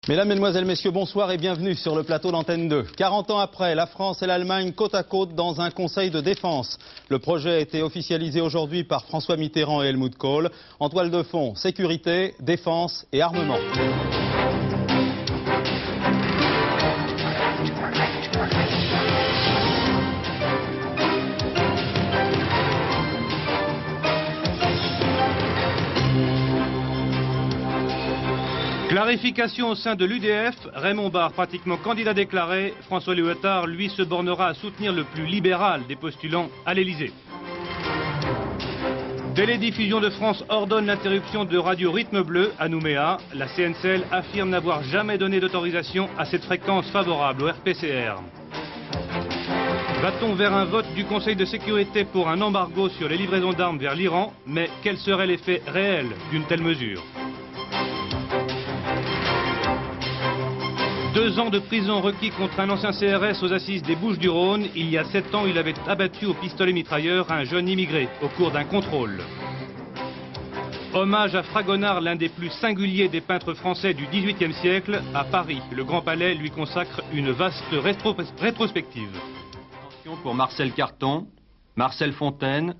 Mesdames, Mesdemoiselles, Messieurs, bonsoir et bienvenue sur le plateau d'Antenne 2. 40 ans après, la France et l'Allemagne côte à côte dans un conseil de défense. Le projet a été officialisé aujourd'hui par François Mitterrand et Helmut Kohl. En toile de fond, sécurité, défense et armement. Clarification au sein de l'UDF, Raymond Barre pratiquement candidat déclaré, François Léotard lui se bornera à soutenir le plus libéral des postulants à l'Elysée. Télédiffusion de France ordonne l'interruption de Radio Rythme Bleu à Nouméa. La CNCL affirme n'avoir jamais donné d'autorisation à cette fréquence favorable au RPCR. Va-t-on vers un vote du Conseil de sécurité pour un embargo sur les livraisons d'armes vers l'Iran? Mais quel serait l'effet réel d'une telle mesure? 2 ans de prison requis contre un ancien CRS aux assises des Bouches-du-Rhône. Il y a 7 ans, il avait abattu au pistolet mitrailleur un jeune immigré au cours d'un contrôle. Hommage à Fragonard, l'un des plus singuliers des peintres français du XVIIIe siècle. À Paris, le Grand Palais lui consacre une vaste rétrospective. Attention pour Marcel Carton, Marcel Fontaine,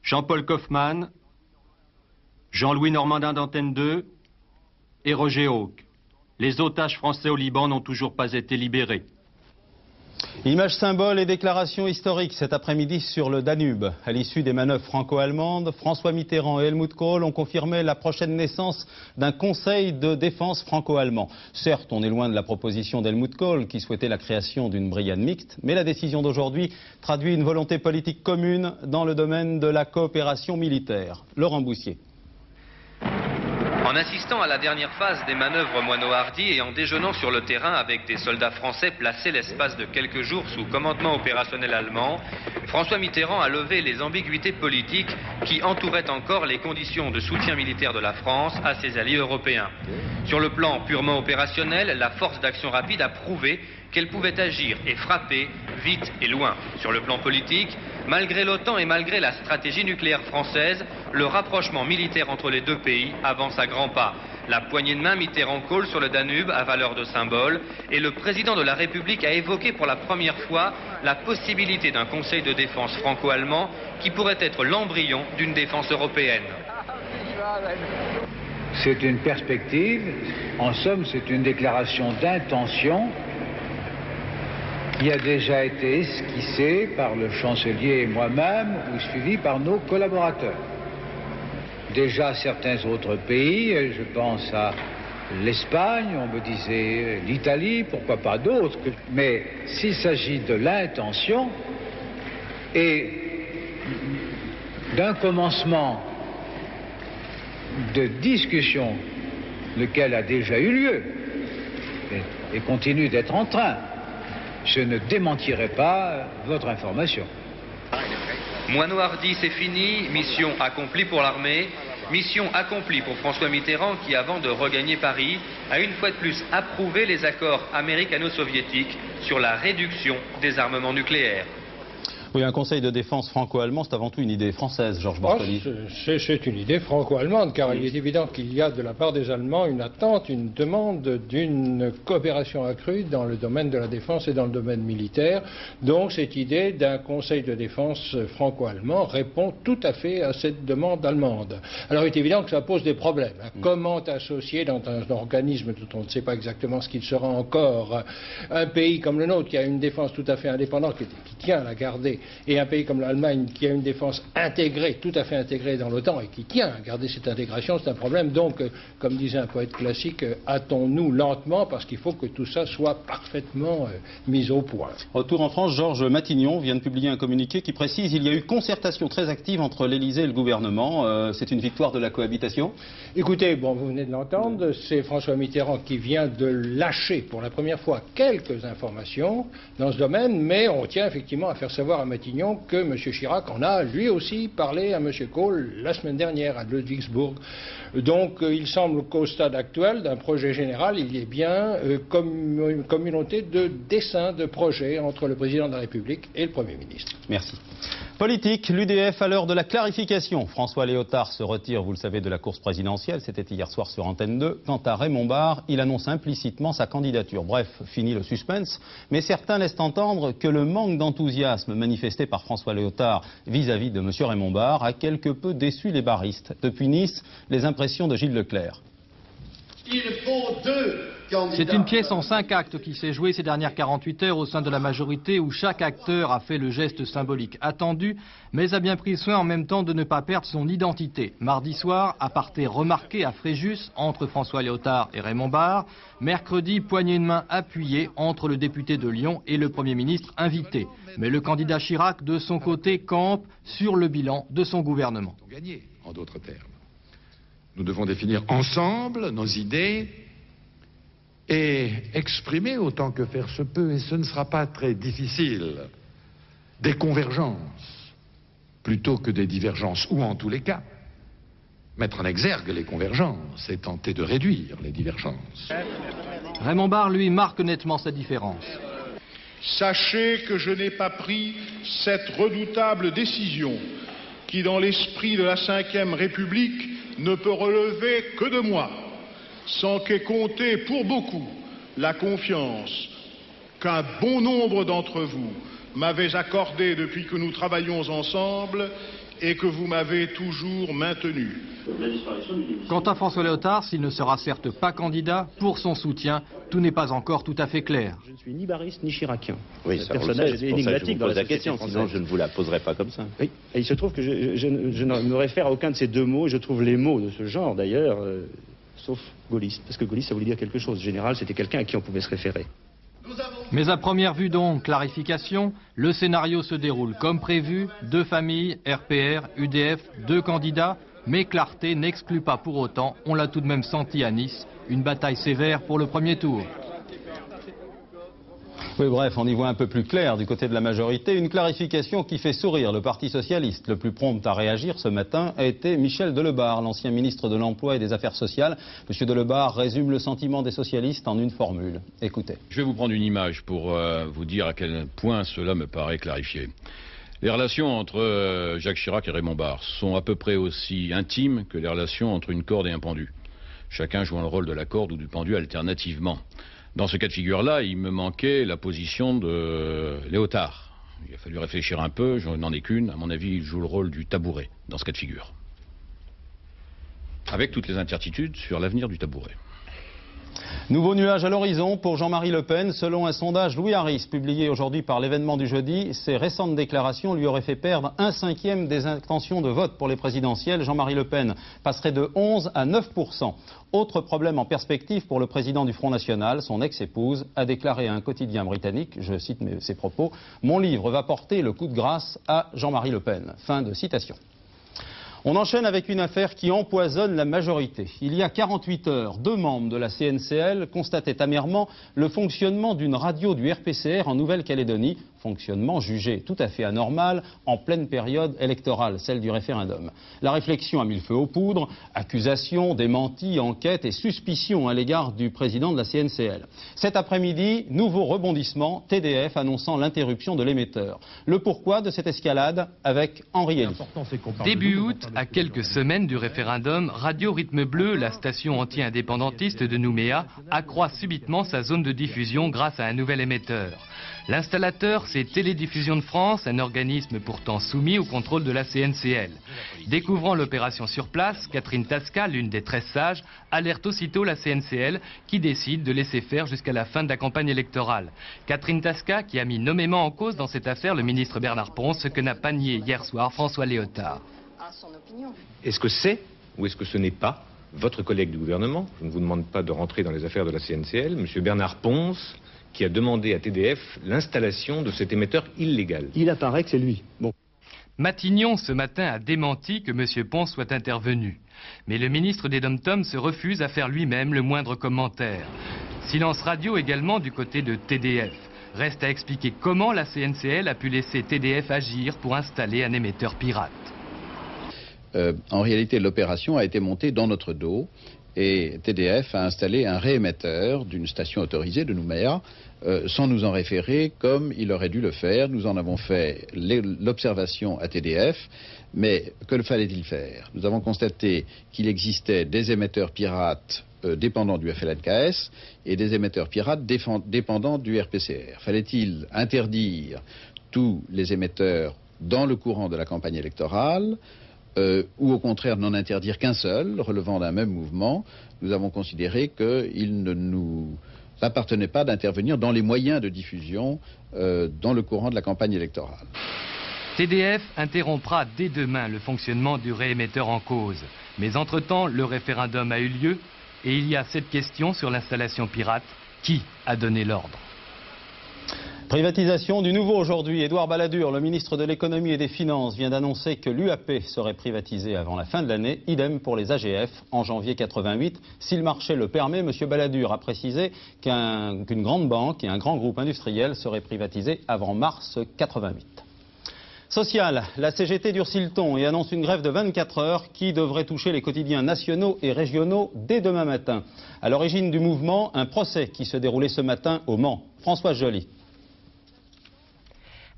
Jean-Paul Kaufmann, Jean-Louis Normandin d'Antenne 2 et Roger Hawke. Les otages français au Liban n'ont toujours pas été libérés. Images symboles et déclarations historiques cet après-midi sur le Danube. À l'issue des manœuvres franco-allemandes, François Mitterrand et Helmut Kohl ont confirmé la prochaine naissance d'un conseil de défense franco-allemand. Certes, on est loin de la proposition d'Helmut Kohl qui souhaitait la création d'une brigade mixte, mais la décision d'aujourd'hui traduit une volonté politique commune dans le domaine de la coopération militaire. Laurent Boussier. En assistant à la dernière phase des manœuvres moineau-hardy et en déjeunant sur le terrain avec des soldats français placés l'espace de quelques jours sous commandement opérationnel allemand, François Mitterrand a levé les ambiguïtés politiques qui entouraient encore les conditions de soutien militaire de la France à ses alliés européens. Sur le plan purement opérationnel, la force d'action rapide a prouvé qu'elle pouvait agir et frapper vite et loin. Sur le plan politique, malgré l'OTAN et malgré la stratégie nucléaire française, le rapprochement militaire entre les deux pays avance à grands pas. La poignée de main Mitterrand-Kohl sur le Danube a valeur de symbole et le président de la République a évoqué pour la première fois la possibilité d'un conseil de défense franco-allemand qui pourrait être l'embryon d'une défense européenne. C'est une perspective, en somme c'est une déclaration d'intention qui a déjà été esquissée par le chancelier et moi-même ou suivie par nos collaborateurs. Déjà certains autres pays, je pense à l'Espagne, on me disait l'Italie, pourquoi pas d'autres, mais s'il s'agit de l'intention et d'un commencement de discussion, lequel a déjà eu lieu et continue d'être en train, je ne démentirai pas votre information. Moineau-hardy, c'est fini. Mission accomplie pour l'armée. Mission accomplie pour François Mitterrand qui, avant de regagner Paris, a une fois de plus approuvé les accords américano-soviétiques sur la réduction des armements nucléaires. Oui, un conseil de défense franco-allemand, c'est avant tout une idée française, Georges Bartoli. C'est une idée franco-allemande, car il est évident qu'il y a de la part des Allemands une attente, une demande d'une coopération accrue dans le domaine de la défense et dans le domaine militaire. Donc cette idée d'un conseil de défense franco-allemand répond tout à fait à cette demande allemande. Alors il est évident que ça pose des problèmes. Comment associer dans un organisme dont on ne sait pas exactement ce qu'il sera encore, un pays comme le nôtre qui a une défense tout à fait indépendante, qui tient à la garder, et un pays comme l'Allemagne qui a une défense intégrée, tout à fait intégrée dans l'OTAN et qui tient à garder cette intégration, c'est un problème. Donc, comme disait un poète classique, hâtons-nous lentement parce qu'il faut que tout ça soit parfaitement mis au point. Retour en France, Georges Matignon vient de publier un communiqué qui précise qu'il y a eu concertation très active entre l'Élysée et le gouvernement. C'est une victoire de la cohabitation? Écoutez, bon, vous venez de l'entendre, c'est François Mitterrand qui vient de lâcher pour la première fois quelques informations dans ce domaine, mais on tient effectivement à faire savoir à Matignon que M. Chirac en a lui aussi parlé à M. Kohl la semaine dernière à Ludwigsburg. Donc il semble qu'au stade actuel d'un projet général, il y ait bien une communauté de dessin de projet entre le président de la République et le Premier ministre. Merci. Politique, l'UDF à l'heure de la clarification. François Léotard se retire, vous le savez, de la course présidentielle. C'était hier soir sur Antenne 2. Quant à Raymond Barre, il annonce implicitement sa candidature. Bref, fini le suspense. Mais certains laissent entendre que le manque d'enthousiasme manifesté par François Léotard vis-à-vis de M. Raymond Barre a quelque peu déçu les barristes. Depuis Nice, les impressions de Gilles Leclerc. Il faut 2 candidats. C'est une pièce en 5 actes qui s'est jouée ces dernières 48 heures au sein de la majorité où chaque acteur a fait le geste symbolique attendu, mais a bien pris soin en même temps de ne pas perdre son identité. Mardi soir, aparté remarqué à Fréjus entre François Léotard et Raymond Barre. Mercredi, poignée de main appuyée entre le député de Lyon et le Premier ministre invité. Mais le candidat Chirac, de son côté, campe sur le bilan de son gouvernement. Gagner, en d'autres termes. Nous devons définir ensemble nos idées et exprimer autant que faire se peut, et ce ne sera pas très difficile, des convergences plutôt que des divergences, ou en tous les cas, mettre en exergue les convergences et tenter de réduire les divergences. Raymond Barre, lui, marque nettement sa différence. Sachez que je n'ai pas pris cette redoutable décision qui, dans l'esprit de la Ve République, ne peut relever que de moi, sans qu'ait compté pour beaucoup la confiance qu'un bon nombre d'entre vous m'avez accordée depuis que nous travaillons ensemble et que vous m'avez toujours maintenue. Quant à François Léotard, s'il ne sera certes pas candidat, pour son soutien, tout n'est pas encore tout à fait clair. Je ne suis ni barriste ni chiracien. Oui, ce personnage est énigmatique dans la question, sinon je ne vous la poserai pas comme ça. Oui, et il se trouve que je ne me réfère à aucun de ces deux mots, je trouve les mots de ce genre d'ailleurs, sauf gaulliste, parce que gaulliste ça voulait dire quelque chose. Général, c'était quelqu'un à qui on pouvait se référer. Mais à première vue donc, clarification, le scénario se déroule comme prévu, 2 familles, RPR, UDF, 2 candidats, mais clarté n'exclut pas pour autant, on l'a tout de même senti à Nice, une bataille sévère pour le premier tour. Oui, bref, on y voit un peu plus clair du côté de la majorité. Une clarification qui fait sourire le Parti socialiste. Le plus prompt à réagir ce matin a été Michel Delebarre, l'ancien ministre de l'Emploi et des Affaires sociales. Monsieur Delebarre résume le sentiment des socialistes en une formule. Écoutez. Je vais vous prendre une image pour vous dire à quel point cela me paraît clarifié. Les relations entre Jacques Chirac et Raymond Barre sont à peu près aussi intimes que les relations entre une corde et un pendu. Chacun jouant le rôle de la corde ou du pendu alternativement. Dans ce cas de figure-là, il me manquait la position de Léotard. Il a fallu réfléchir un peu, je n'en ai qu'une. À mon avis, il joue le rôle du tabouret dans ce cas de figure. Avec toutes les incertitudes sur l'avenir du tabouret. Nouveau nuage à l'horizon pour Jean-Marie Le Pen. Selon un sondage Louis Harris publié aujourd'hui par l'événement du jeudi, ses récentes déclarations lui auraient fait perdre 1/5 des intentions de vote pour les présidentielles. Jean-Marie Le Pen passerait de 11 à 9%. Autre problème en perspective pour le président du Front National, son ex-épouse a déclaré à un quotidien britannique, je cite ses propos, « Mon livre va porter le coup de grâce à Jean-Marie Le Pen ». Fin de citation. On enchaîne avec une affaire qui empoisonne la majorité. Il y a 48 heures, 2 membres de la CNCL constataient amèrement le fonctionnement d'une radio du RPCR en Nouvelle-Calédonie, fonctionnement jugé tout à fait anormal en pleine période électorale, celle du référendum. La réflexion a mis le feu aux poudres, accusations, démentis, enquêtes et suspicions à l'égard du président de la CNCL. Cet après-midi, nouveau rebondissement, TDF annonçant l'interruption de l'émetteur. Le pourquoi de cette escalade avec Henri Elie. Début août, à quelques semaines du référendum, Radio Rythme Bleu, la station anti-indépendantiste de Nouméa, accroît subitement sa zone de diffusion grâce à un nouvel émetteur. L'installateur, c'est Télédiffusion de France, un organisme pourtant soumis au contrôle de la CNCL. Découvrant l'opération sur place, Catherine Tasca, l'une des 13 sages, alerte aussitôt la CNCL qui décide de laisser faire jusqu'à la fin de la campagne électorale. Catherine Tasca qui a mis nommément en cause dans cette affaire le ministre Bernard Pons, ce que n'a pas nié hier soir François Léotard. Est-ce que c'est ou est-ce que ce n'est pas votre collègue du gouvernement, je ne vous demande pas de rentrer dans les affaires de la CNCL, M. Bernard Pons, qui a demandé à TDF l'installation de cet émetteur illégal? Il apparaît que c'est lui. Bon. Matignon, ce matin, a démenti que M. Pons soit intervenu. Mais le ministre des Dom-Tom se refuse à faire lui-même le moindre commentaire. Silence radio également du côté de TDF. Reste à expliquer comment la CNCL a pu laisser TDF agir pour installer un émetteur pirate. En réalité, l'opération a été montée dans notre dos Et TDF a installé un réémetteur d'une station autorisée de Nouméa, sans nous en référer comme il aurait dû le faire. Nous en avons fait l'observation à TDF, mais que fallait-il faire? Nous avons constaté qu'il existait des émetteurs pirates dépendants du FLNKS et des émetteurs pirates dépendants du RPCR. Fallait-il interdire tous les émetteurs dans le courant de la campagne électorale ou au contraire n'en interdire qu'un seul, relevant d'un même mouvement? Nous avons considéré qu'il ne nous appartenait pas d'intervenir dans les moyens de diffusion dans le courant de la campagne électorale. TDF interrompra dès demain le fonctionnement du réémetteur en cause. Mais entre-temps, le référendum a eu lieu et il y a cette question sur l'installation pirate. Qui a donné l'ordre? Privatisation du nouveau aujourd'hui. Édouard Balladur, le ministre de l'économie et des finances, vient d'annoncer que l'UAP serait privatisée avant la fin de l'année. Idem pour les AGF en janvier 88. Si le marché le permet, M. Balladur a précisé qu'une grande banque et un grand groupe industriel seraient privatisés avant mars 88. Social, la CGT durcit le ton et annonce une grève de 24 heures qui devrait toucher les quotidiens nationaux et régionaux dès demain matin. À l'origine du mouvement, un procès qui se déroulait ce matin au Mans. Françoise Joly.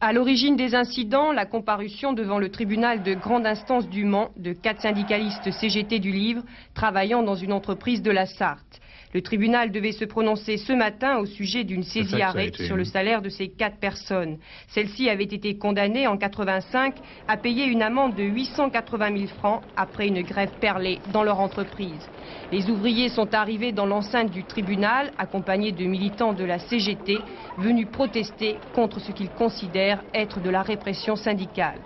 À l'origine des incidents, la comparution devant le tribunal de grande instance du Mans de 4 syndicalistes CGT du Livre travaillant dans une entreprise de la Sarthe. Le tribunal devait se prononcer ce matin au sujet d'une saisie arrêt sur le salaire de ces 4 personnes. Celle-ci avait été condamnée en 85 à payer une amende de 880 000 francs après une grève perlée dans leur entreprise. Les ouvriers sont arrivés dans l'enceinte du tribunal accompagnés de militants de la CGT venus protester contre ce qu'ils considèrent être de la répression syndicale.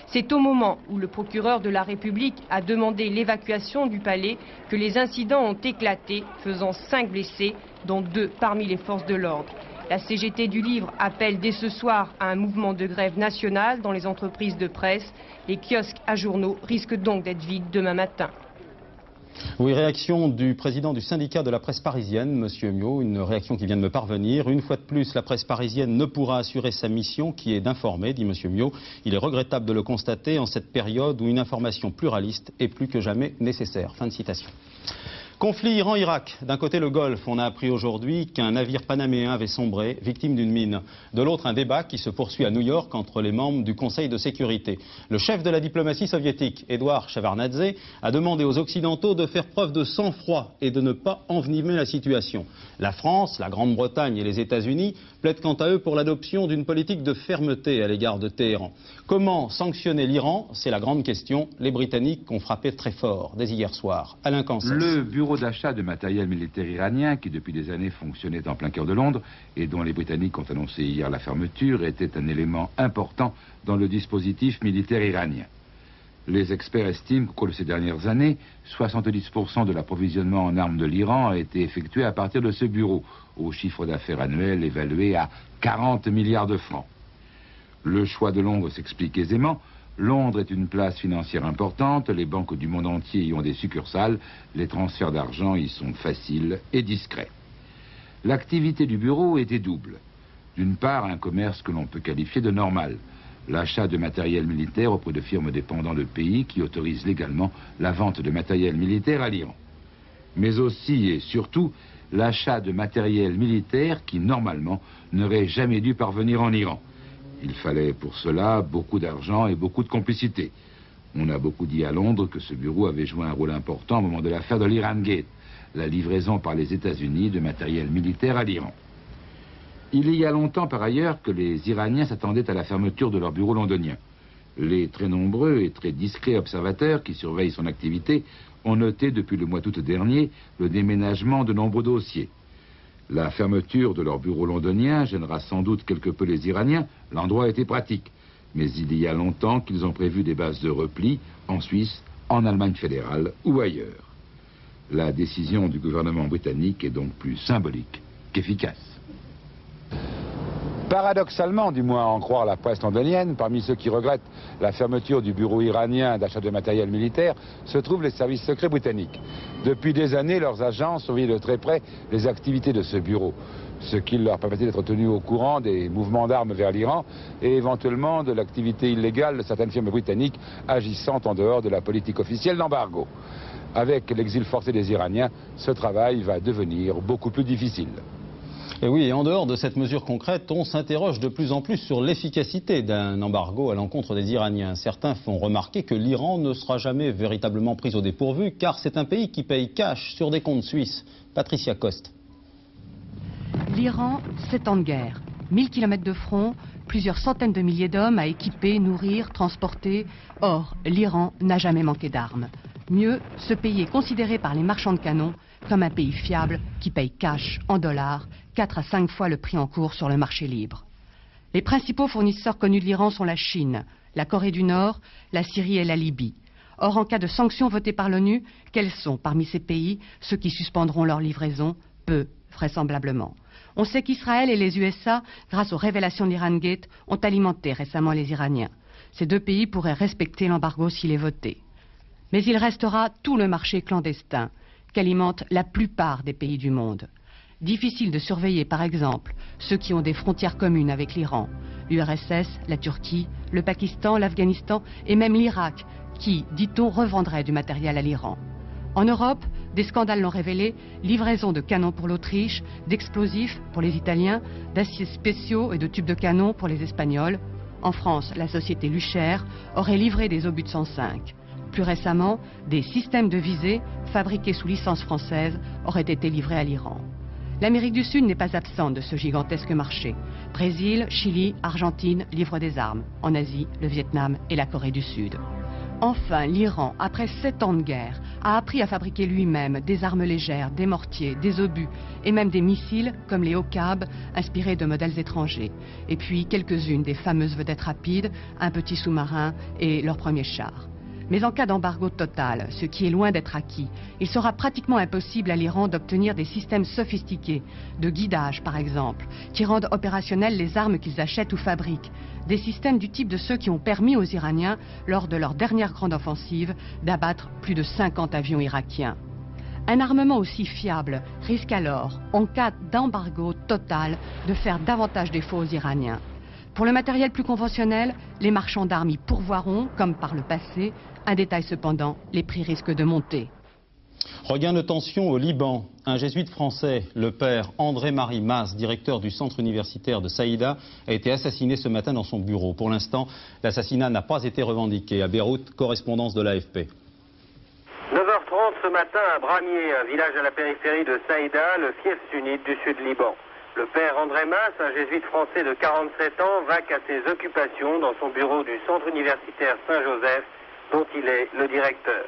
C'est au moment où le procureur de la République a demandé l'évacuation du palais que les incidents ont éclaté, faisant 5 blessés, dont 2 parmi les forces de l'ordre. La CGT du Livre appelle dès ce soir à un mouvement de grève nationale dans les entreprises de presse. Les kiosques à journaux risquent donc d'être vides demain matin. Oui, réaction du président du syndicat de la presse parisienne, M. Miot, une réaction qui vient de me parvenir. Une fois de plus, la presse parisienne ne pourra assurer sa mission qui est d'informer, dit M. Miot. Il est regrettable de le constater en cette période où une information pluraliste est plus que jamais nécessaire. Fin de citation. Conflit Iran-Irak. D'un côté le Golfe, on a appris aujourd'hui qu'un navire panaméen avait sombré, victime d'une mine. De l'autre, un débat qui se poursuit à New York entre les membres du Conseil de sécurité. Le chef de la diplomatie soviétique, Edouard Shevardnadze, a demandé aux Occidentaux de faire preuve de sang-froid et de ne pas envenimer la situation. La France, la Grande-Bretagne et les États-Unis plaident quant à eux pour l'adoption d'une politique de fermeté à l'égard de Téhéran. Comment sanctionner l'Iran? C'est la grande question. Les Britanniques ont frappé très fort dès hier soir. Alain Cancès. Le bureau d'achat de matériel militaire iranien, qui depuis des années fonctionnait en plein cœur de Londres et dont les Britanniques ont annoncé hier la fermeture, était un élément important dans le dispositif militaire iranien. Les experts estiment qu'au cours de ces dernières années, 70% de l'approvisionnement en armes de l'Iran a été effectué à partir de ce bureau, au chiffre d'affaires annuel évalué à 40 milliards de francs. Le choix de Londres s'explique aisément. Londres est une place financière importante, les banques du monde entier y ont des succursales, les transferts d'argent y sont faciles et discrets. L'activité du bureau était double. D'une part, un commerce que l'on peut qualifier de normal, l'achat de matériel militaire auprès de firmes dépendant de pays qui autorisent légalement la vente de matériel militaire à l'Iran. Mais aussi et surtout, l'achat de matériel militaire qui, normalement, n'aurait jamais dû parvenir en Iran. Il fallait pour cela beaucoup d'argent et beaucoup de complicité. On a beaucoup dit à Londres que ce bureau avait joué un rôle important au moment de l'affaire de l'Iran Gate, la livraison par les États-Unis de matériel militaire à l'Iran. Il y a longtemps par ailleurs que les Iraniens s'attendaient à la fermeture de leur bureau londonien. Les très nombreux et très discrets observateurs qui surveillent son activité ont noté depuis le mois d'août dernier le déménagement de nombreux dossiers. La fermeture de leur bureau londonien gênera sans doute quelque peu les Iraniens, l'endroit était pratique. Mais il y a longtemps qu'ils ont prévu des bases de repli en Suisse, en Allemagne fédérale ou ailleurs. La décision du gouvernement britannique est donc plus symbolique qu'efficace. Paradoxalement, du moins à en croire la presse londonienne, parmi ceux qui regrettent la fermeture du bureau iranien d'achat de matériel militaire, se trouvent les services secrets britanniques. Depuis des années, leurs agents surveillent de très près les activités de ce bureau, ce qui leur permettait d'être tenus au courant des mouvements d'armes vers l'Iran et éventuellement de l'activité illégale de certaines firmes britanniques agissant en dehors de la politique officielle d'embargo. Avec l'exil forcé des Iraniens, ce travail va devenir beaucoup plus difficile. Et oui, et en dehors de cette mesure concrète, on s'interroge de plus en plus sur l'efficacité d'un embargo à l'encontre des Iraniens. Certains font remarquer que l'Iran ne sera jamais véritablement pris au dépourvu, car c'est un pays qui paye cash sur des comptes suisses. Patricia Coste. L'Iran, 7 ans de guerre, 1000 km de front, plusieurs centaines de milliers d'hommes à équiper, nourrir, transporter. Or, l'Iran n'a jamais manqué d'armes. Mieux, ce pays est considéré par les marchands de canons comme un pays fiable qui paye cash en dollars, 4 à 5 fois le prix en cours sur le marché libre. Les principaux fournisseurs connus de l'Iran sont la Chine, la Corée du Nord, la Syrie et la Libye. Or, en cas de sanctions votées par l'ONU, quels sont parmi ces pays ceux qui suspendront leur livraison? Peu, vraisemblablement. On sait qu'Israël et les USA, grâce aux révélations d'Irangate, ont alimenté récemment les Iraniens. Ces deux pays pourraient respecter l'embargo s'il est voté. Mais il restera tout le marché clandestin qu'alimentent la plupart des pays du monde. Difficile de surveiller, par exemple, ceux qui ont des frontières communes avec l'Iran, l'URSS, la Turquie, le Pakistan, l'Afghanistan et même l'Irak, qui, dit-on, revendrait du matériel à l'Iran. En Europe, des scandales l'ont révélé, livraison de canons pour l'Autriche, d'explosifs pour les Italiens, d'aciers spéciaux et de tubes de canon pour les Espagnols. En France, la société Lucher aurait livré des obus de 105. Plus récemment, des systèmes de visée, fabriqués sous licence française, auraient été livrés à l'Iran. L'Amérique du Sud n'est pas absente de ce gigantesque marché. Brésil, Chili, Argentine livrent des armes. En Asie, le Vietnam et la Corée du Sud. Enfin, l'Iran, après 7 ans de guerre, a appris à fabriquer lui-même des armes légères, des mortiers, des obus et même des missiles comme les Okab, inspirés de modèles étrangers. Et puis quelques-unes des fameuses vedettes rapides, un petit sous-marin et leur premier char. Mais en cas d'embargo total, ce qui est loin d'être acquis, il sera pratiquement impossible à l'Iran d'obtenir des systèmes sophistiqués, de guidage par exemple, qui rendent opérationnelles les armes qu'ils achètent ou fabriquent. Des systèmes du type de ceux qui ont permis aux Iraniens, lors de leur dernière grande offensive, d'abattre plus de 50 avions irakiens. Un armement aussi fiable risque alors, en cas d'embargo total, de faire davantage défaut aux Iraniens. Pour le matériel plus conventionnel, les marchands d'armes y pourvoiront, comme par le passé. Un détail cependant, les prix risquent de monter. Regain de tension au Liban. Un jésuite français, le père André-Marie Mas, directeur du centre universitaire de Saïda, a été assassiné ce matin dans son bureau. Pour l'instant, l'assassinat n'a pas été revendiqué. À Beyrouth, correspondance de l'AFP. 9h30 ce matin à Bramier, un village à la périphérie de Saïda, le fief sunnite du sud Liban. Le père André Mas, un jésuite français de 47 ans, vaque à ses occupations dans son bureau du centre universitaire Saint-Joseph, dont il est le directeur.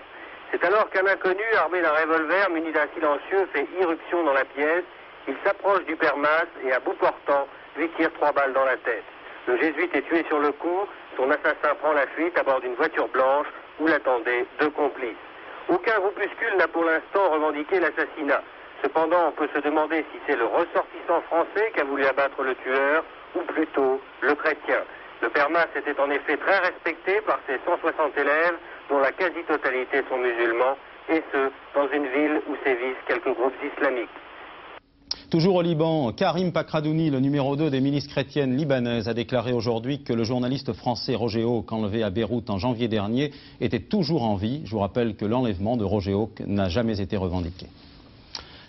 C'est alors qu'un inconnu, armé d'un revolver, muni d'un silencieux, fait irruption dans la pièce. Il s'approche du père Mas et, à bout portant, lui tire 3 balles dans la tête. Le jésuite est tué sur le coup. Son assassin prend la fuite à bord d'une voiture blanche où l'attendaient 2 complices. Aucun groupuscule n'a pour l'instant revendiqué l'assassinat. Cependant, on peut se demander si c'est le ressortissant français qui a voulu abattre le tueur, ou plutôt le chrétien. Le père Mas était en effet très respecté par ses 160 élèves, dont la quasi-totalité sont musulmans, et ce, dans une ville où sévissent quelques groupes islamiques. Toujours au Liban, Karim Pakradouni, le numéro 2 des milices chrétiennes libanaises, a déclaré aujourd'hui que le journaliste français Roger Hawk, enlevé à Beyrouth en janvier dernier, était toujours en vie. Je vous rappelle que l'enlèvement de Roger Hawk n'a jamais été revendiqué.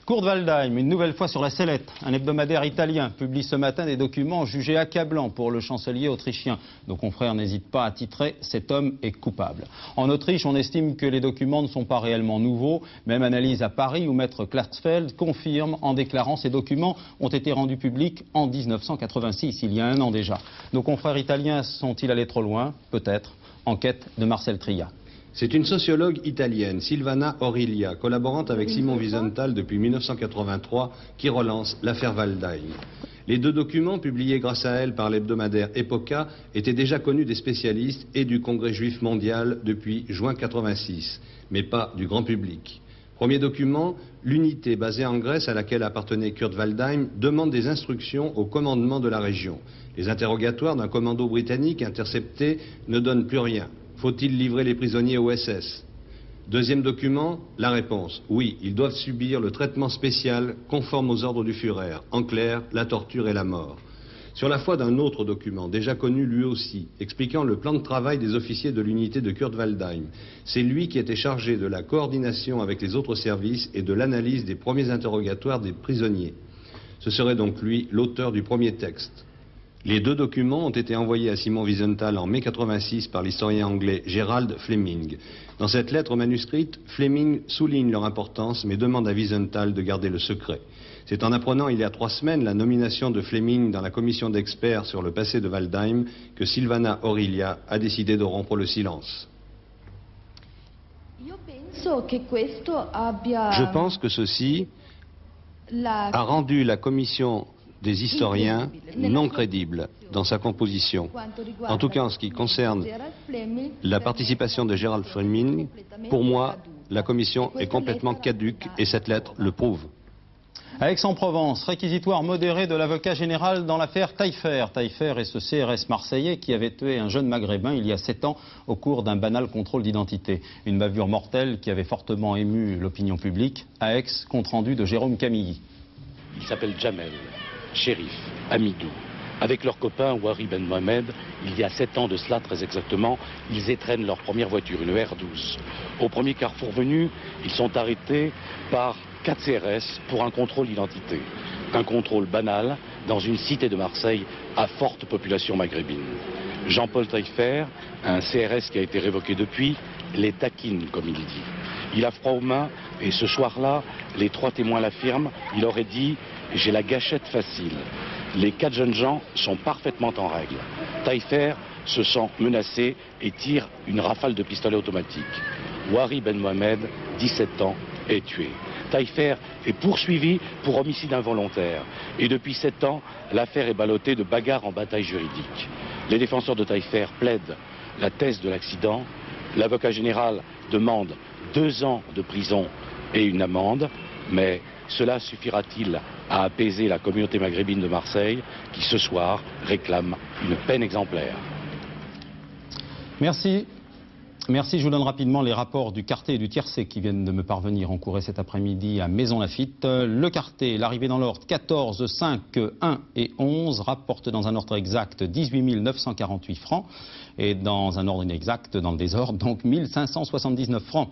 Kurt Waldheim, une nouvelle fois sur la sellette. Un hebdomadaire italien publie ce matin des documents jugés accablants pour le chancelier autrichien. Nos confrères n'hésitent pas à titrer « Cet homme est coupable ». En Autriche, on estime que les documents ne sont pas réellement nouveaux. Même analyse à Paris où Maître Klarsfeld confirme en déclarant ces documents ont été rendus publics en 1986, il y a 1 an déjà. Nos confrères italiens sont-ils allés trop loin? Peut-être. Enquête de Marcel Tria. C'est une sociologue italienne, Silvana Orilia, collaborante avec Simon Wiesenthal depuis 1983, qui relance l'affaire Waldheim. Les 2 documents publiés grâce à elle par l'hebdomadaire Epoca étaient déjà connus des spécialistes et du Congrès juif mondial depuis juin 86, mais pas du grand public. Premier document, l'unité basée en Grèce à laquelle appartenait Kurt Waldheim demande des instructions au commandement de la région. Les interrogatoires d'un commando britannique intercepté ne donnent plus rien. Faut-il livrer les prisonniers au SS? Deuxième document, la réponse. Oui, ils doivent subir le traitement spécial conforme aux ordres du Führer. En clair, la torture et la mort. Sur la foi d'un autre document, déjà connu lui aussi, expliquant le plan de travail des officiers de l'unité de Kurt Waldheim. C'est lui qui était chargé de la coordination avec les autres services et de l'analyse des premiers interrogatoires des prisonniers. Ce serait donc lui l'auteur du premier texte. Les deux documents ont été envoyés à Simon Wiesenthal en mai 86 par l'historien anglais Gerald Fleming. Dans cette lettre manuscrite, Fleming souligne leur importance mais demande à Wiesenthal de garder le secret. C'est en apprenant il y a 3 semaines la nomination de Fleming dans la commission d'experts sur le passé de Waldheim que Silvana Orilia a décidé de rompre le silence. Je pense que ceci a rendu la commission des historiens non crédible dans sa composition. En tout cas, en ce qui concerne la participation de Gerald Fleming, pour moi, la commission est complètement caduque et cette lettre le prouve. À Aix-en-Provence, réquisitoire modéré de l'avocat général dans l'affaire Taillefer. Taillefer est ce CRS marseillais qui avait tué un jeune maghrébin il y a 7 ans au cours d'un banal contrôle d'identité. Une bavure mortelle qui avait fortement ému l'opinion publique. À Aix, compte rendu de Jérôme Camilly. Il s'appelle Jamel, shérif, Amidou. Avec leur copain Ouari Ben Mohamed, il y a 7 ans de cela très exactement, ils étrennent leur première voiture, une R12. Au premier carrefour venu, ils sont arrêtés par 4 CRS pour un contrôle d'identité. Un contrôle banal dans une cité de Marseille à forte population maghrébine. Jean-Paul Taillefer, un CRS qui a été révoqué depuis, les taquine comme il dit. Il a froid aux mains et ce soir-là, les 3 témoins l'affirment, il aurait dit « j'ai la gâchette facile ». Les 4 jeunes gens sont parfaitement en règle. Taillefer se sent menacé et tire une rafale de pistolet automatique. Ouari Ben Mohamed, 17 ans, est tué. Taillefer est poursuivi pour homicide involontaire. Et depuis 7 ans, l'affaire est ballottée de bagarres en bataille juridique. Les défenseurs de Taillefer plaident la thèse de l'accident. L'avocat général demande 2 ans de prison et une amende. Mais cela suffira-t-il à apaiser la communauté maghrébine de Marseille qui, ce soir, réclame une peine exemplaire? Merci. Merci, je vous donne rapidement les rapports du Quartet et du Tiercé qui viennent de me parvenir en courant cet après-midi à Maisons-Laffitte. Le Quartet, l'arrivée dans l'ordre 14, 5, 1 et 11 rapporte dans un ordre exact 18 948 francs et dans un ordre inexact, dans le désordre, donc 1579 francs.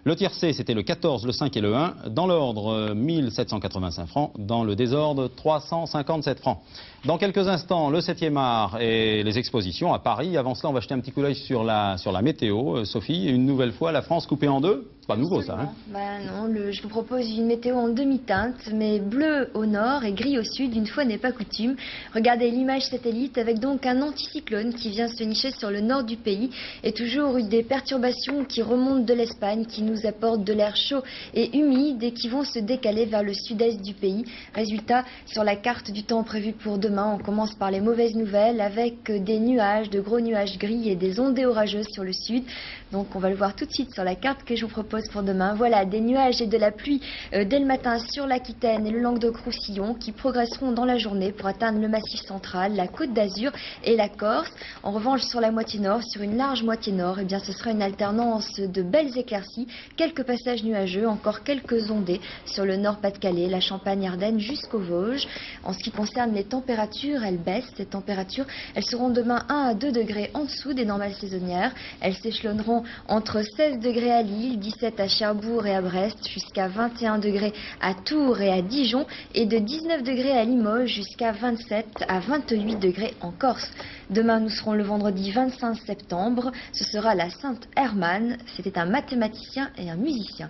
Le tiercé, c'était le 14, le 5 et le 1. Dans l'ordre, 1785 francs. Dans le désordre, 357 francs. Dans quelques instants, le 7e art et les expositions à Paris. Avant cela, on va jeter un petit coup d'œil sur la météo. Sophie, une nouvelle fois, la France coupée en deux. C'est pas nouveau, ça, hein? Non, je vous propose une météo en demi-teinte, mais bleu au nord et gris au sud, une fois n'est pas coutume. Regardez l'image satellite avec donc un anticyclone qui vient se nicher sur le nord du pays et toujours des perturbations qui remontent de l'Espagne, qui nous apportent de l'air chaud et humide et qui vont se décaler vers le sud-est du pays. Résultat, sur la carte du temps prévue pour demain, on commence par les mauvaises nouvelles avec des nuages, de gros nuages gris et des ondées orageuses sur le sud. Donc on va le voir tout de suite sur la carte que je vous propose pour demain. Voilà, des nuages et de la pluie dès le matin sur l'Aquitaine et le Languedoc-Roussillon qui progresseront dans la journée pour atteindre le Massif central, la Côte d'Azur et la Corse. En revanche, sur la moitié nord, sur une large moitié nord, eh bien, ce sera une alternance de belles éclaircies, quelques passages nuageux, encore quelques ondées sur le Nord-Pas-de-Calais, la Champagne-Ardenne jusqu'aux Vosges. En ce qui concerne les températures, elles baissent. Ces températures, elles seront demain 1 à 2 degrés en dessous des normales saisonnières. Elles s'échelonneront entre 16 degrés à Lille, 17 à Cherbourg et à Brest, jusqu'à 21 degrés à Tours et à Dijon, et de 19 degrés à Limoges jusqu'à 27 à 28 degrés en Corse. Demain, nous serons le vendredi 25 septembre. Ce sera la Sainte Hermann. C'était un mathématicien et un musicien.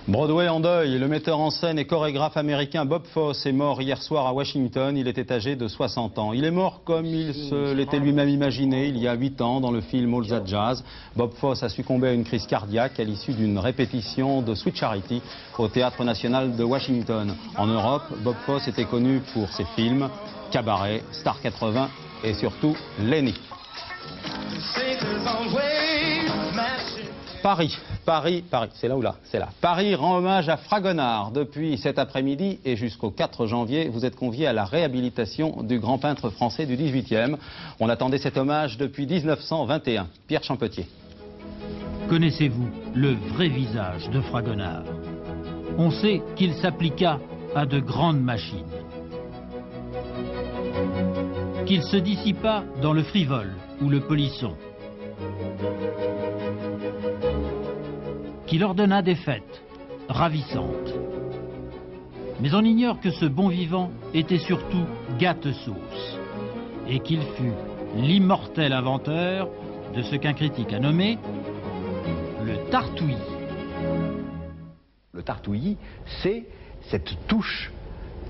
Broadway en deuil, le metteur en scène et chorégraphe américain Bob Fosse est mort hier soir à Washington. Il était âgé de 60 ans. Il est mort comme il se l'était lui-même imaginé il y a 8 ans dans le film All That Jazz. Bob Fosse a succombé à une crise cardiaque à l'issue d'une répétition de Sweet Charity au Théâtre National de Washington. En Europe, Bob Fosse était connu pour ses films Cabaret, Star 80 et surtout Lenny. Paris, c'est là ou là? C'est là. Paris rend hommage à Fragonard. Depuis cet après-midi et jusqu'au 4 janvier, vous êtes conviés à la réhabilitation du grand peintre français du 18e. On attendait cet hommage depuis 1921. Pierre Champetier. Connaissez-vous le vrai visage de Fragonard? On sait qu'il s'appliqua à de grandes machines, qu'il se dissipa dans le frivole ou le polisson, qu'il ordonna des fêtes ravissantes. Mais on ignore que ce bon vivant était surtout gâte-sauce et qu'il fut l'immortel inventeur de ce qu'un critique a nommé le tartouillis. Le tartouillis, c'est cette touche,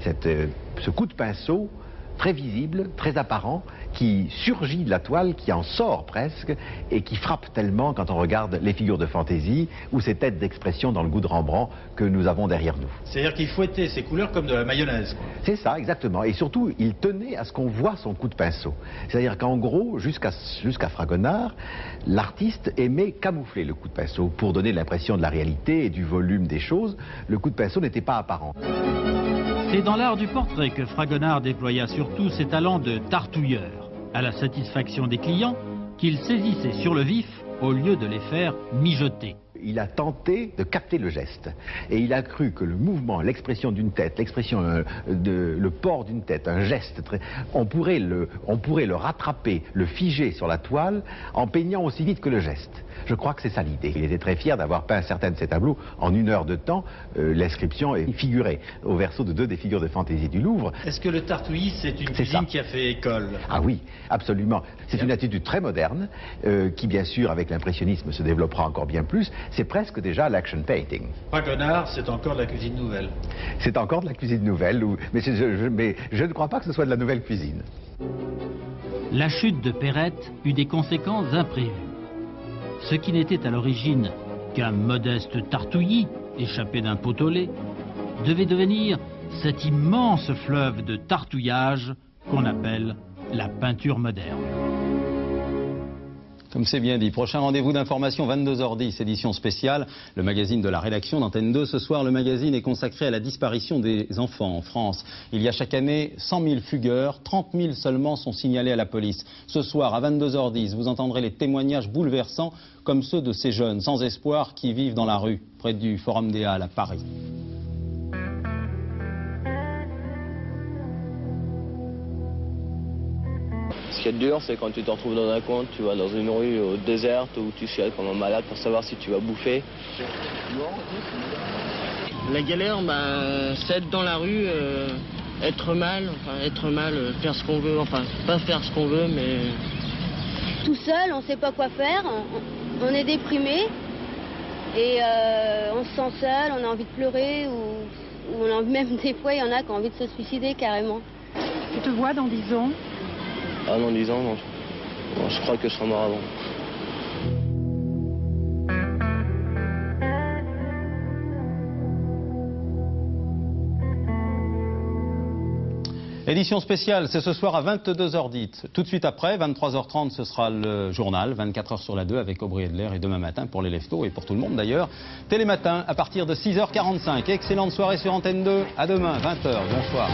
ce coup de pinceau très visible, très apparent, qui surgit de la toile, qui en sort presque, et qui frappe tellement quand on regarde les figures de fantaisie ou ces têtes d'expression dans le goût de Rembrandt que nous avons derrière nous. C'est-à-dire qu'il fouettait ses couleurs comme de la mayonnaise. C'est ça, exactement. Et surtout, il tenait à ce qu'on voit son coup de pinceau. C'est-à-dire qu'en gros, jusqu'à Fragonard, l'artiste aimait camoufler le coup de pinceau pour donner l'impression de la réalité et du volume des choses. Le coup de pinceau n'était pas apparent. C'est dans l'art du portrait que Fragonard déploya surtout ses talents de tartouilleur, à la satisfaction des clients qu'il saisissait sur le vif au lieu de les faire mijoter. Il a tenté de capter le geste et il a cru que le mouvement, l'expression d'une tête, le port d'une tête, un geste, on pourrait le rattraper, le figer sur la toile en peignant aussi vite que le geste. Je crois que c'est ça l'idée. Il était très fier d'avoir peint certains de ses tableaux en 1 heure de temps. L'inscription est figurée au verso de 2 des figures de fantaisie du Louvre. Est-ce que le tartouillis, c'est une cuisine qui a fait école? Ah oui, absolument. C'est une attitude très moderne qui, bien sûr, avec l'impressionnisme, se développera encore bien plus. C'est presque déjà l'action painting. Fragonard, c'est encore de la cuisine nouvelle. C'est encore de la cuisine nouvelle, mais je ne crois pas que ce soit de la nouvelle cuisine. La chute de Perrette eut des conséquences imprévues. Ce qui n'était à l'origine qu'un modeste tartouillis échappé d'un pot au lait devait devenir cet immense fleuve de tartouillage qu'on appelle la peinture moderne. Comme c'est bien dit, prochain rendez-vous d'information 22h10, édition spéciale, le magazine de la rédaction d'Antenne 2. Ce soir, le magazine est consacré à la disparition des enfants en France. Il y a chaque année 100 000 fugueurs, 30 000 seulement sont signalés à la police. Ce soir, à 22h10, vous entendrez les témoignages bouleversants comme ceux de ces jeunes sans espoir qui vivent dans la rue, près du Forum des Halles à Paris. Ce qui est dur, c'est quand tu te retrouves dans un coin, tu vas dans une rue déserte où tu chiales comme un malade pour savoir si tu vas bouffer. La galère, c'est être dans la rue, être mal, faire ce qu'on veut, pas faire ce qu'on veut, mais... Tout seul, on ne sait pas quoi faire, on est déprimé et on se sent seul, on a envie de pleurer ou même des fois il y en a qui ont envie de se suicider carrément. Tu te vois dans 10 ans? Ah non, 10 ans, non. Je crois que je serai mort avant. Édition spéciale, c'est ce soir à 22h10. Tout de suite après, 23h30, ce sera le journal, 24h sur la 2 avec Aubry Edler et demain matin pour les leftos et pour tout le monde d'ailleurs. Télématin à partir de 6h45. Excellente soirée sur Antenne 2. À demain, 20h. Bonsoir.